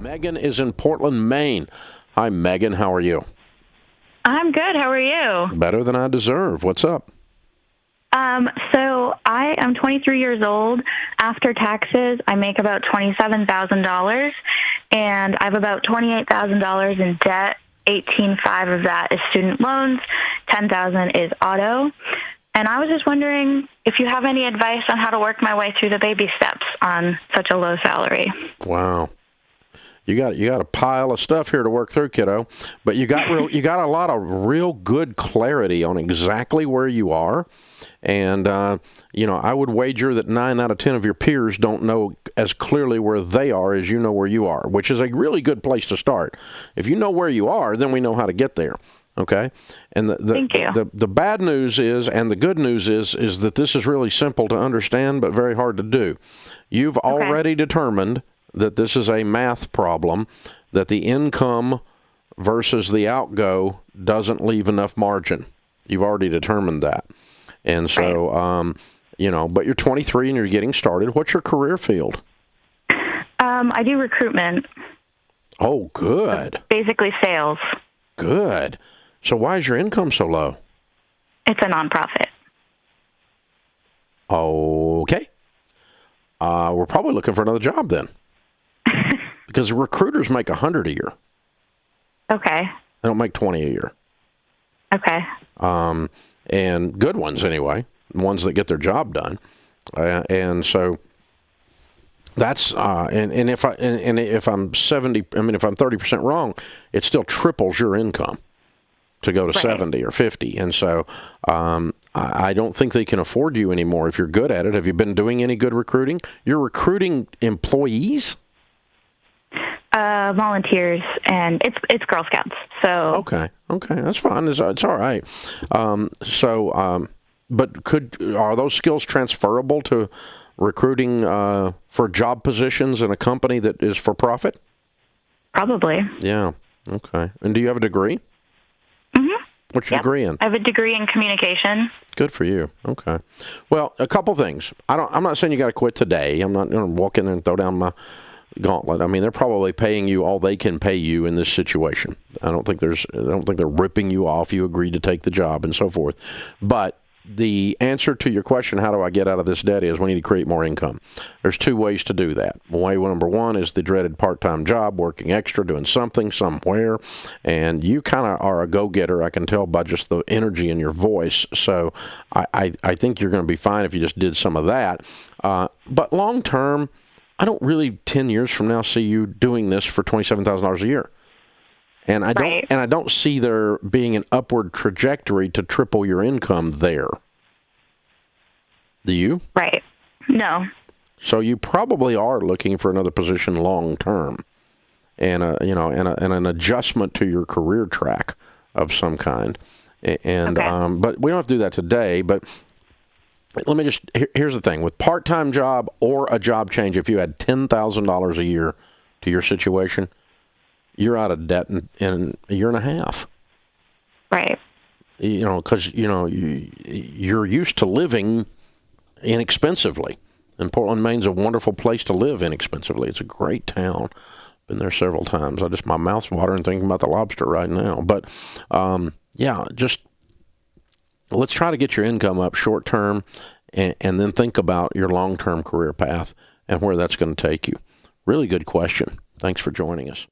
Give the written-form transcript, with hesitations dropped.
Megan is in Portland, Maine. Hi, Megan. How are you? I'm good. How are you? Better than I deserve. What's up? So I am 23 years old. After taxes, I make about $27,000, and I have about $28,000 in debt. 18,500 of that is student loans. 10,000 is auto. And I was just wondering if you have any advice on how to work my way through the baby steps on such a low salary. Wow. You got a pile of stuff here to work through, kiddo. But you got a lot of real good clarity on exactly where you are. And, I would wager that 9 out of 10 of your peers don't know as clearly where they are as you know where you are, which is a really good place to start. If you know where you are, then we know how to get there. Okay? And Thank you. The bad news is, and the good news is that this is really simple to understand, but very hard to do. You've already determined that this is a math problem, that the income versus the outgo doesn't leave enough margin. You've already determined that. And so, but you're 23 and you're getting started. What's your career field? I do recruitment. Oh, good. Basically sales. Good. So why is your income so low? It's a nonprofit. Okay. We're probably looking for another job then. Because recruiters make $100 a year. Okay. They don't make $20 a year. Okay. And good ones anyway, ones that get their job done. And so that's and if I'm 70, if I'm 30% wrong, it still triples your income to go to 70 or 50. And so I don't think they can afford you anymore if you're good at it. Have you been doing any good recruiting? You're recruiting employees? Volunteers, and it's Girl Scouts. So okay, that's fine. It's all right. But are those skills transferable to recruiting for job positions in a company that is for profit? Probably. Yeah. Okay. And do you have a degree? Mm-hmm. What's your degree in? I have a degree in communication. Good for you. Okay. Well, a couple things. I'm not saying you got to quit today. I'm not going to walk in there and throw down my gauntlet. I mean, they're probably paying you all they can pay you in this situation. I don't think they're ripping you off. You agreed to take the job and so forth. But the answer to your question, how do I get out of this debt, is we need to create more income. There's two ways to do that. Way number one is the dreaded part-time job, working extra, doing something somewhere. And you kind of are a go-getter. I can tell by just the energy in your voice. So I think you're going to be fine if you just did some of that. But long-term, I don't really 10 years from now see you doing this for $27,000 a year. And I don't see there being an upward trajectory to triple your income there. Do you? Right. No. So you probably are looking for another position long term, and an adjustment to your career track of some kind. And but we don't have to do that today. But let me here's the thing: with part-time job or a job change, if you had $10,000 a year to your situation, you're out of debt in a year and a half. Right. Because you're used to living inexpensively, and Portland, Maine's a wonderful place to live inexpensively. It's a great town. Been there several times. My mouth's watering thinking about the lobster right now. But just let's try to get your income up short term, and then think about your long term career path and where that's going to take you. Really good question. Thanks for joining us.